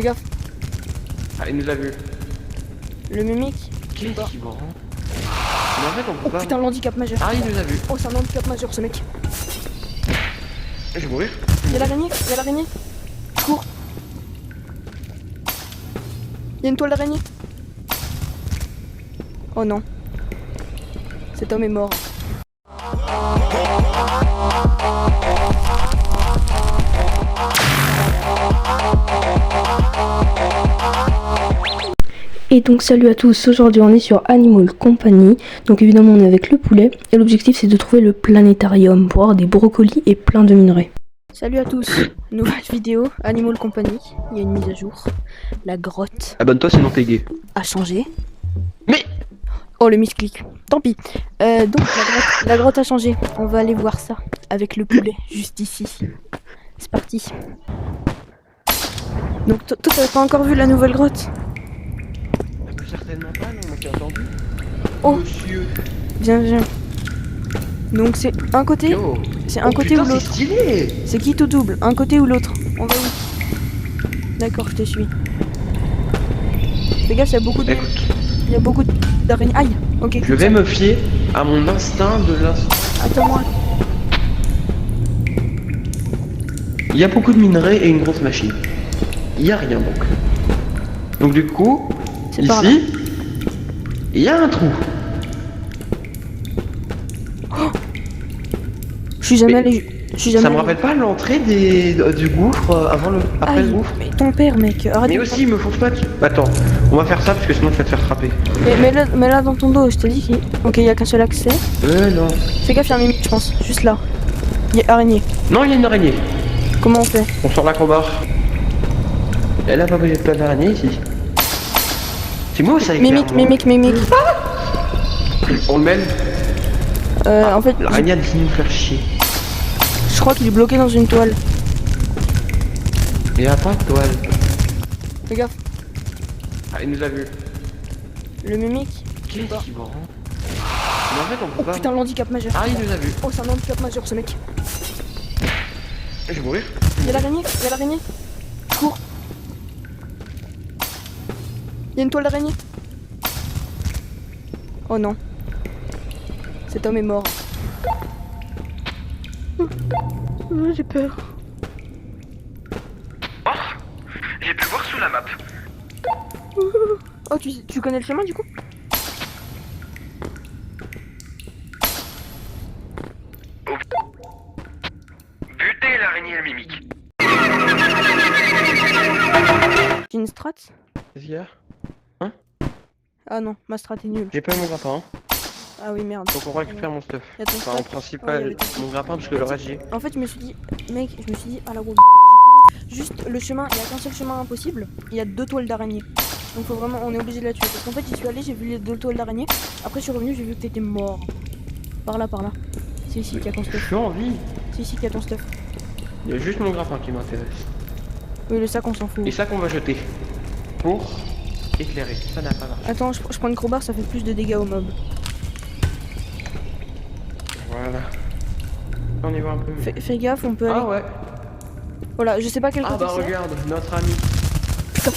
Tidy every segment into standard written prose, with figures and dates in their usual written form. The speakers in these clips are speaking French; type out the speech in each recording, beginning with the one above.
Fais gaffe. Ah, il nous a vu. Le mimique. Qu'est-ce qui me rend? Mais en fait, on peut Oh pas. putain, l'handicap majeur. Ah, il nous a vu. Oh, c'est un handicap majeur ce mec. Je vais mourir. Y'a l'araignée, y'a l'araignée. Cours. Y'a une toile d'araignée. Oh non. Cet homme est mort. Et donc salut à tous, aujourd'hui on est sur Animal Company, donc évidemment on est avec le poulet, et l'objectif c'est de trouver le planétarium pour avoir des brocolis et plein de minerais. Salut à tous. Nouvelle vidéo, Animal Company. Il y a une mise à jour. La grotte Abonne-toi sinon t'es gay. a changé. Mais Oh le misclic. Tant pis. Donc la grotte a changé. On va aller voir ça avec le poulet juste ici. C'est parti. Donc toi t'avais pas encore vu la nouvelle grotte? certainement pas, non, on t'a entendu. Oh. Monsieur. Viens. Donc c'est un côté. Yo. C'est un côté putain, ou l'autre. c'est stylé. C'est qui tout double? Un côté ou l'autre? On va où? D'accord, je te suis. Fais gaffe, Écoute, il y a beaucoup d'araignées. Aïe. Ok. je vais me fier à mon instinct de l'instant. Attends-moi. Il y a beaucoup de minerais et une grosse machine. Il y a rien donc. Donc du coup, C'est par là. ici, il y a un trou. Je suis jamais allé. Je suis jamais Ça me allé. rappelle pas l'entrée du gouffre après Aïe, le gouffre. mais ton père, mec, arrête. Mais de- aussi, il me fonce pas dessus. Attends, on va faire ça parce que sinon tu vas te faire frapper. Mais là dans ton dos, je te dis qu'il. Ok, il y a qu'un seul accès. Non. Fais gaffe, il y a un mimique, je pense. Juste là. Il y a araignée. Non, il y a une araignée. Comment on fait? On sort l'acrobat. Elle a pas besoin de plein d'araignées ici. C'est moi ou ça éclaire, Mimique. On le mène. En fait, L'araignée a décidé de nous faire chier. je crois qu'il est bloqué dans une toile. Il y a pas de toile. Fais gaffe. Ah, il nous a vu. Le mimique. Qu'est-ce qui me rend? Mais en fait, on peut Oh pas. putain, l'handicap majeur. Ah, il nous a vu. Oh, c'est un handicap majeur ce mec. Je vais mourir. Y'a l'araignée. Cours. Y'a une toile d'araignée. Oh non. Cet homme est mort. J'ai peur. Oh, j'ai pu voir sous la map. Oh, tu connais le chemin du coup? Buter l'araignée et le mimique. J'ai une strat? Qu'est-ce qu'il y a? Ah non, ma strat est nulle. J'ai pas eu mon grappin. Hein. Ah oui, merde. Donc on récupère mon stuff. Y'a ton Enfin, en strat. principal, Ouais, mon grappin parce que le reste j'ai. En fait, je me suis dit, à la route, j'ai couru. Juste le chemin, il y a qu'un seul chemin impossible. Il y a 2 toiles d'araignée. Donc faut vraiment, on est obligé de la tuer. Parce qu'en fait, j'y suis allé, j'ai vu les 2 toiles d'araignée. Après, je suis revenu, j'ai vu que t'étais mort. Par là. C'est ici qu'il y a ton Je stuff. suis en vie. C'est ici qu'il y a ton stuff. Il y a juste mon grappin qui m'intéresse. Oui, le sac, on s'en fout. Et ça qu'on va jeter. Pour éclairer. Ça n'a pas marché. Attends, je prends une crowbar, ça fait plus de dégâts aux mobs. Voilà. On y va un peu mieux. Fais gaffe, on peut aller. Ah ouais. Voilà, je sais pas quel Ah côté bah c'est. regarde, notre ami. Putain.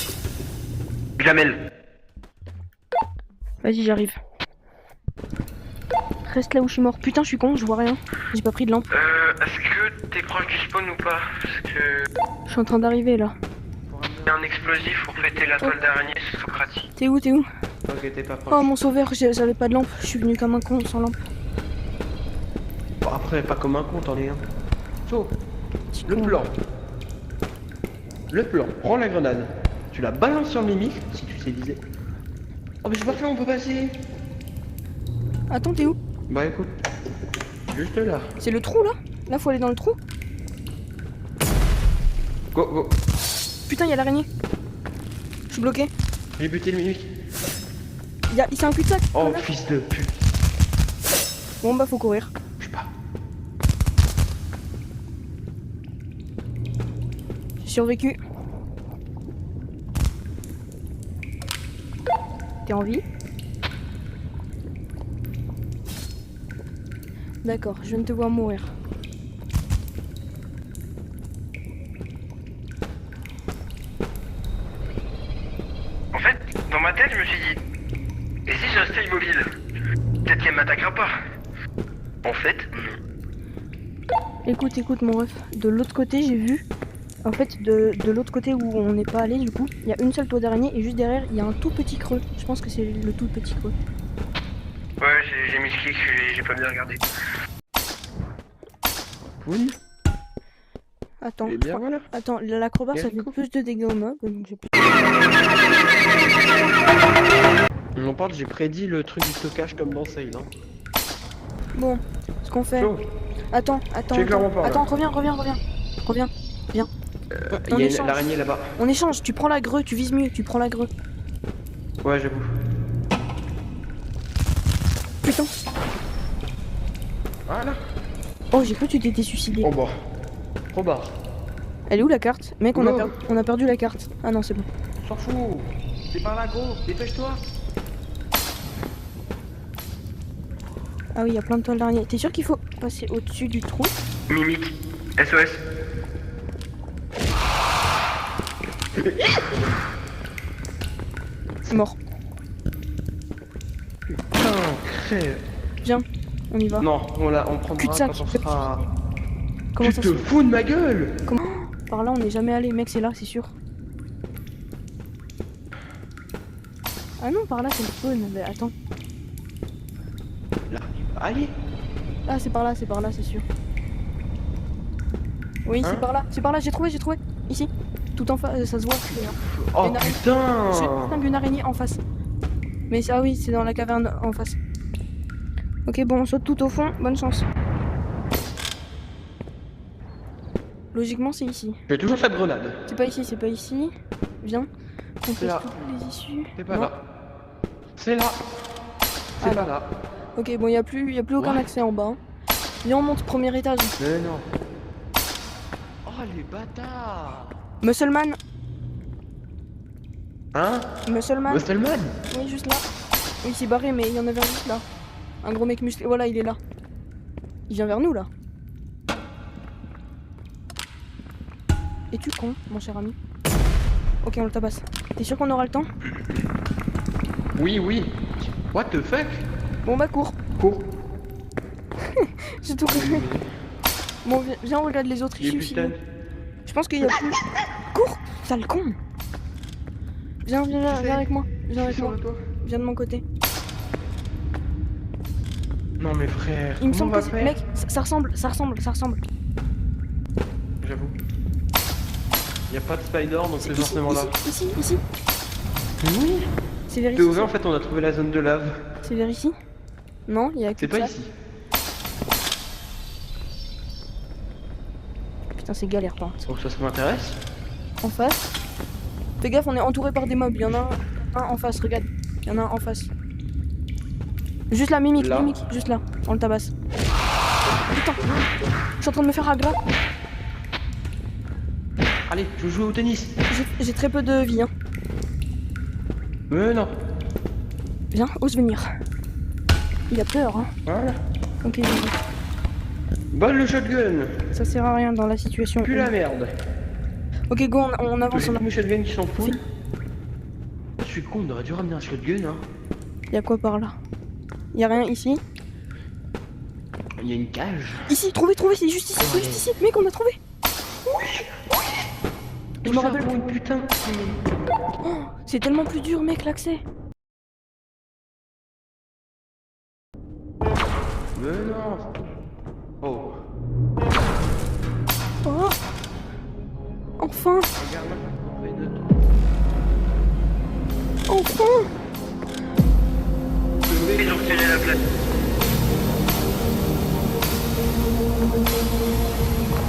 Jamel. Vas-y, j'arrive. Reste là où je suis mort. Putain, je suis con, je vois rien. J'ai pas pris de lampe. Est-ce que t'es proche du spawn ou pas? Parce que Je suis en train d'arriver là. pour amener un explosif pour péter la toile d'araignée, c'est Socratie. T'es où? Ok, t'es pas proche. Oh mon sauveur, j'avais pas de lampe. Je suis venu comme un con sans lampe. Bon, après, pas comme un con, t'en es un. So, Petit le con. plan. Le plan, prends la grenade. Tu la balances sur le mimique, si tu sais viser. Oh mais je vois que là on peut passer. Attends, t'es où? Bah écoute, juste là. C'est le trou là? Là, faut aller dans le trou. Go. Putain, y'a l'araignée. Je suis bloqué. J'ai buté le mimique. C'est un cul-de-sac. Oh Voilà. fils de pute. Bon bah faut courir. Je sais pas. J'ai survécu. T'es en vie? D'accord, je viens de te voir mourir. ma tête, je me suis dit, et si je restais immobile? Peut-être qu'elle m'attaquera pas. En fait, non. Écoute mon ref. De l'autre côté, j'ai vu. En fait, de l'autre côté où on n'est pas allé, du coup, il y a une seule toile d'araignée et juste derrière, il y a un tout petit creux. Je pense que c'est le tout petit creux. Ouais, j'ai mis le clic, j'ai pas bien regardé. Oui. Attends, Et bien voilà. attends, l'acrobat ça fait Eric. plus de dégâts au mob, donc j'ai plus. On en parle, j'ai prédit le truc du stockage comme dans Sail. Hein. Bon, ce qu'on fait. Chaud. Attends, C'est clairement pas là. attends, reviens. Viens. On Il y a échange. l'araignée là-bas. On échange, tu prends la greu, tu vises mieux, tu prends la greu. Ouais, j'avoue. Putain. Voilà. Oh, j'ai cru que tu t'étais suicidé. Oh bah. Trop bas. Elle est où la carte? Mec, Oh. on a perdu la carte. Ah non, c'est bon. S'en fout. C'est par là, gros. Dépêche-toi. Ah oui, il y a plein de toiles d'araignée. T'es sûr qu'il faut passer au-dessus du trou? Mimique, SOS. C'est mort. Putain, crève. Viens, on y va. Non, on prendra Cul-de-sac. quand on sera... Comment Tu ça te se fous de ma gueule. Comment? Par là, on n'est jamais allé, mec, c'est là, c'est sûr. Ah non, par là, c'est le spawn. Mais attends. Là. Allez. Ah, c'est par là, c'est sûr. Oui, Hein? c'est par là, j'ai trouvé. Ici. Tout en face, ça se voit. Oh Une araignée. putain. Je distingue une araignée en face. Mais ça, oui, c'est dans la caverne en face. Ok, bon, on saute tout au fond, bonne chance. Logiquement, c'est ici. J'ai toujours cette grenade. C'est pas ici. Viens. On C'est pose là. toutes les issues. C'est pas Non. là. C'est là. C'est Ah, pas non. là. Ok, bon, y a plus aucun Ouais. accès en bas. Hein. Viens, on monte premier étage. Mais non. Oh les bâtards. Muscleman. Hein? Muscleman. Muscleman? Oui, juste là. Oui, il s'est barré, mais il y en avait un juste là. Un gros mec musclé. Voilà, il est là. Il vient vers nous, là. Es-tu con, mon cher ami? Ok, on le tabasse. T'es sûr qu'on aura le temps? Oui, oui. What the fuck? Bon, bah, cours. Cours. J'ai tout compris. Bon, viens, on regarde les autres Il est issues. plus sinon. stun. Je pense qu'il y a plus. Cours! Sale con! Viens avec moi. Viens avec moi. toi. Viens de mon côté. Non mais frère, Il me comment semble on va que c'est. faire? Mec, ça ressemble. J'avoue. Y a pas de spider donc c'est Ici, forcément là. ici. Oui. C'est vers T'es ici. ouvert en fait, on a trouvé la zone de lave. C'est vers ici? Non, il y a que C'est pas ça. ici. Putain, c'est galère par contre. Donc ça m'intéresse. En face. Fais gaffe, on est entouré par des mobs. Il y en a un en face, regarde. Il y en a un en face. Juste là, mimique, Là. juste là. On le tabasse. Putain, je suis en train de me faire aggro. Allez, je veux jouer au tennis. J'ai très peu de vie. Hein. Mais non. Viens, ose venir. Il a peur, hein. Voilà. Ok, vas-y. Balle le shotgun. Ça sert à rien dans la situation. Plus la merde. Ok, go, on avance. J'ai tous mes shotguns qui sont full. Je suis con, on aurait dû ramener un shotgun. Hein. Il y a quoi par là? Il y a rien ici? Il y a une cage. Ici, trouvé, c'est juste ici, c'est juste ici. Mec, on a trouvé. Je me rappelle pour plus. une putain. Oh, c'est tellement plus dur, mec, l'accès. Mais non. Oh. Oh. Enfin, Regarde maintenant. On fait deux. enfin. Ils ont retiré la place.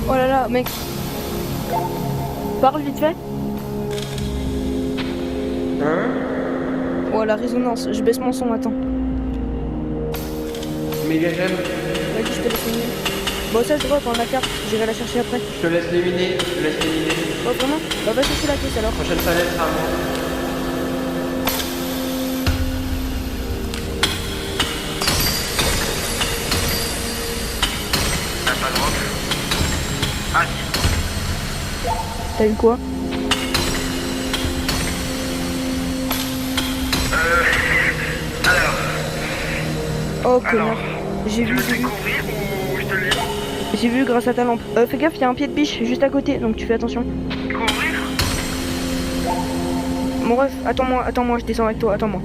Oh là là, mec. Parle vite fait. Hein? Oh, la résonance. Je baisse mon son, attends. Méga j'aime. Vas-y, je te laisse éliminer. Bon, ça, je vois dans la carte. J'irai la chercher après. Je te laisse l'éliminer. Je te laisse l'éliminer. Oh, vraiment? Bah, va chercher la caisse alors. Prochaine palette sera à moi. T'as pas de robe? Ah si. T'as eu quoi? Oh, Alors, connard. J'ai tu vu, veux j'ai vu. découvrir ou je te le lis? J'ai vu grâce à ta lampe. Fais gaffe, il y a un pied de biche juste à côté, donc tu fais attention. Découvrir? Mon ref, attends-moi, je descends avec toi, attends-moi.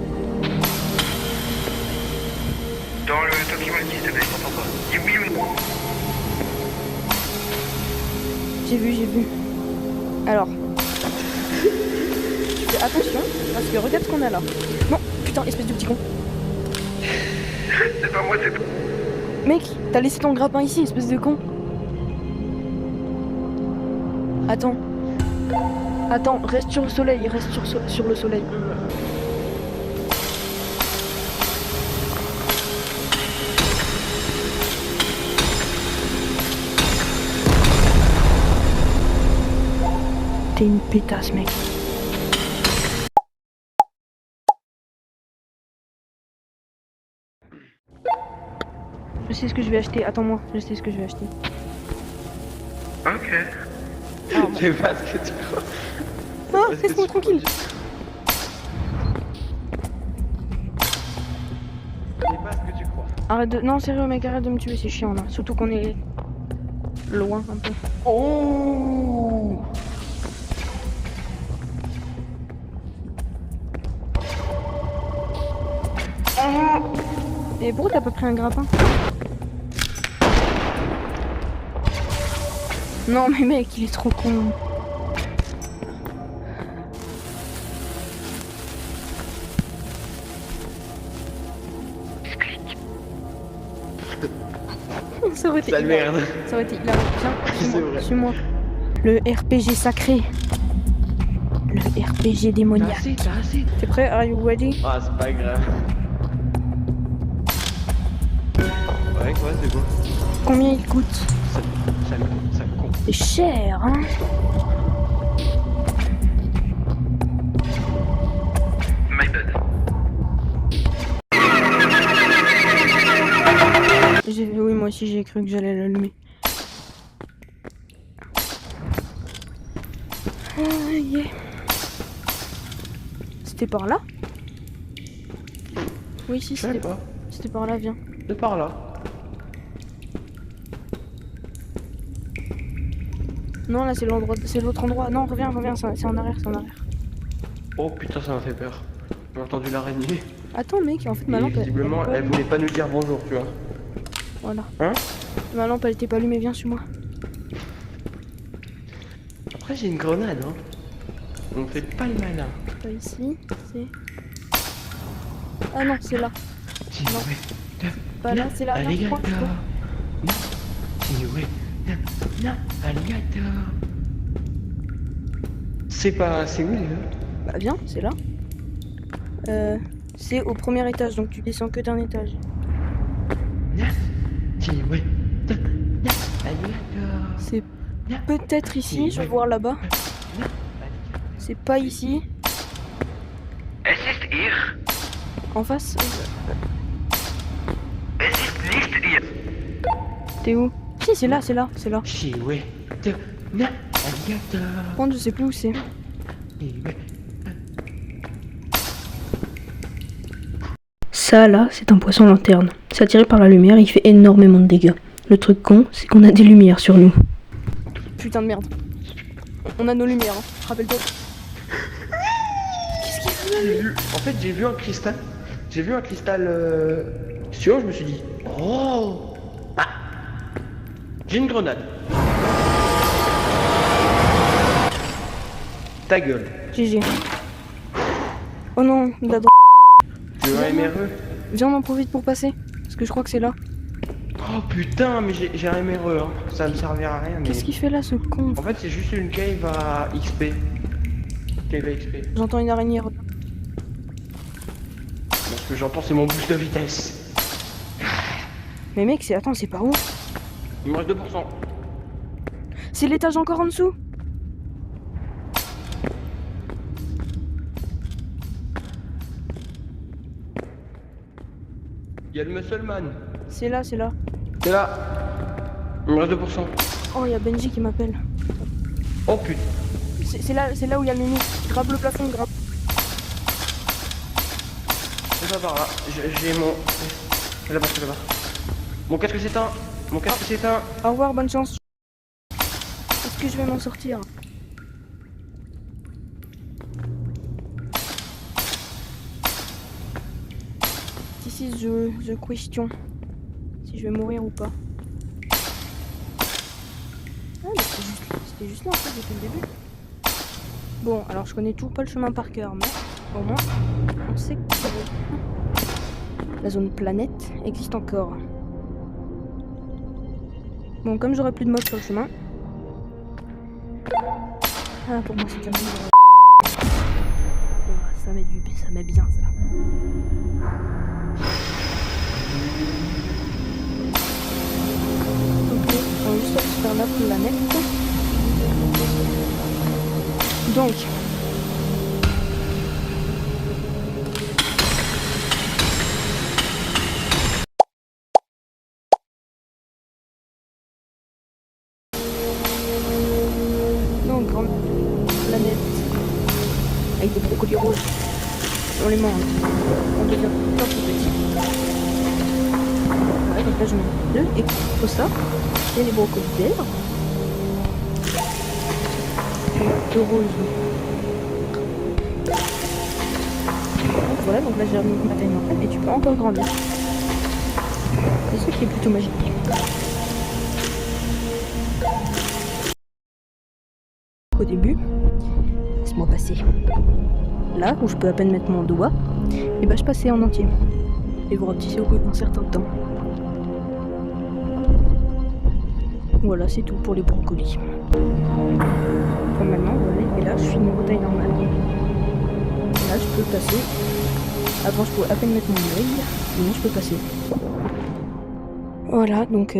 Dans le document s'il te plaît, je t'entends pas. Dis oui ou non. J'ai vu. Alors. Tu fais attention, parce que regarde ce qu'on a là. Non, putain, espèce de petit con. C'est pas moi, c'est toi. Mec, t'as laissé ton grappin ici, espèce de con. Attends. Attends, reste sur le soleil, sur le soleil. T'es une pétasse, mec. Je sais ce que je vais acheter, attends-moi, je sais ce que je vais acheter. Ok. Ah, bon. Je sais pas ce que tu crois. Non, Parce que laisse-moi tu tranquille. Je sais pas ce que tu crois. Arrête de... Non, sérieux, mec, arrête de me tuer, c'est chiant, là. Surtout qu'on est... loin, un peu. Oh! Et pourquoi t'as pas pris un grappin? Non, mais mec, il est trop con. Ça aurait été Sale hilarant. merde. Ça aurait été hilarant. Viens, C'est suis-moi, vrai. suis-moi. Le RPG sacré. Le RPG T'as démoniaque. assez, t'as assez. T'es prêt? Are you ready? Ah, c'est pas grave. Ouais, quoi, c'est beau. Combien il coûte? Ça me compte. C'est cher, hein? My bad. Oui, moi aussi j'ai cru que j'allais l'allumer. Ah, yeah. C'était par là? Oui, si, Je sais pas. c'était par là, viens. De par là. Non, là c'est l'endroit, c'est l'autre endroit. Non, reviens, c'est en arrière, c'est en arrière. Oh putain, ça m'a fait peur. J'ai entendu l'araignée. Attends, mec, en fait ma Et lampe. visiblement, elle est elle pas voulait pas nous dire bonjour, tu vois. Voilà. Hein? Ma lampe elle était pas allumée, viens sur moi. Après, j'ai une grenade, hein. On fait pas le malin. Pas ici, c'est. Ah non, c'est là. Non. Pas là, c'est là. Non, Alligator. quoi, quoi. Non. Tioué. Non. Alligator. C'est pas. C'est où, là? Bah viens, c'est là. C'est au premier étage, donc tu descends que d'un étage. Non. Tioué. Non. Alligator. C'est peut-être ici, je vais voir là-bas. C'est pas ici. Es ist hier. En face. Es ist nicht hier. T'es où? Si, c'est là, c'est là, c'est là. Tioué. Non. Alligator. Par contre, je sais plus où c'est. Tioué. Ça là, c'est un poisson lanterne. C'est attiré par la lumière et il fait énormément de dégâts. Le truc con, c'est qu'on a des lumières sur nous. Putain de merde. On a nos lumières, hein. Rappelle-toi. Qu'est-ce qu'il fait là? En fait, j'ai vu un cristal. J'ai vu un cristal. Sur, je me suis dit. Oh. Ah. J'ai une grenade. Ta gueule. GG. Oh non, il a droit. Tu veux un MRE? Viens, on en profite pour passer. Parce que je crois que c'est là. Oh putain, mais j'ai un MRE, hein. Ça me servira à rien. Mais... Qu'est-ce qu'il fait là, ce con? En fait, c'est juste une cave à XP. Cave à XP. J'entends une araignée. Ce que j'entends, c'est mon boost de vitesse. Mais mec, c'est. Attends, c'est par où? Il me reste 2%. C'est l'étage encore en dessous? Il y a le Muscleman. C'est là, c'est là. C'est là. Il me reste 2%. Oh, il y a Benji qui m'appelle. Oh putain. C'est là où il y a le mini. Grappe le plafond, grappe. C'est pas par là. J'ai mon. C'est là-bas, c'est là-bas. Mon casque s'éteint. Mon casque s'éteint. Au revoir, bonne chance. Est-ce que je vais m'en sortir? This is the question. Si je vais mourir ou pas. Ah, mais c'était juste là en fait depuis le début. Bon, alors je connais toujours pas le chemin par cœur, mais au moins on sait que la zone planète existe encore. Bon, comme j'aurai plus de mobs sur le chemin. Ah, pour moi c'est terminé. Ça met bien ça. Ok, on va juste aller vers la planète. Donc. Donc, grande planète. Avec des brocolis rouges. On les mange. On devient tout petit. Ouais, donc là je mets deux et pour ça, il y a les brocolis verts. Et deux roses. Donc voilà, donc là j'ai remis ma taille normale et tu peux encore grandir. C'est ce qui est plutôt magique. Au début, laisse-moi passer. Là où je peux à peine mettre mon doigt, et bah je passais en entier. Et vous rapetissez au bout d'un certain temps. Voilà, c'est tout pour les brocolis. Bon, maintenant, voilà, et là je suis niveau taille normale. Là je peux passer. Avant je pouvais à peine mettre mon œil, maintenant je peux passer. Voilà, donc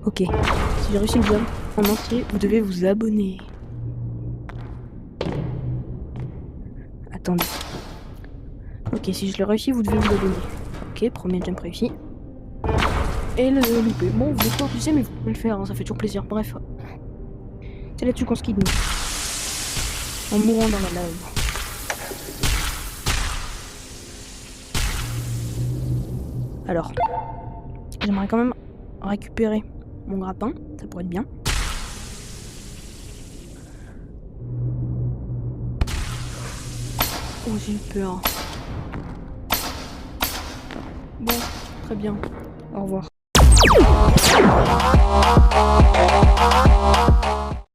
ok. Si j'ai réussi le job en entier, vous devez vous abonner. Attendez. Ok, si je l'ai réussi, vous devez vous abonner. Ok, premier jump réussi. Et le loupé. Bon, vous n'êtes pas obligé, mais vous pouvez le faire, hein, ça fait toujours plaisir. Bref. C'est là-dessus qu'on se quitte, nous. En mourant dans la lave. Alors. J'aimerais quand même récupérer mon grappin. Ça pourrait être bien. Oh, j'ai eu peur. Bon, très bien. Au revoir.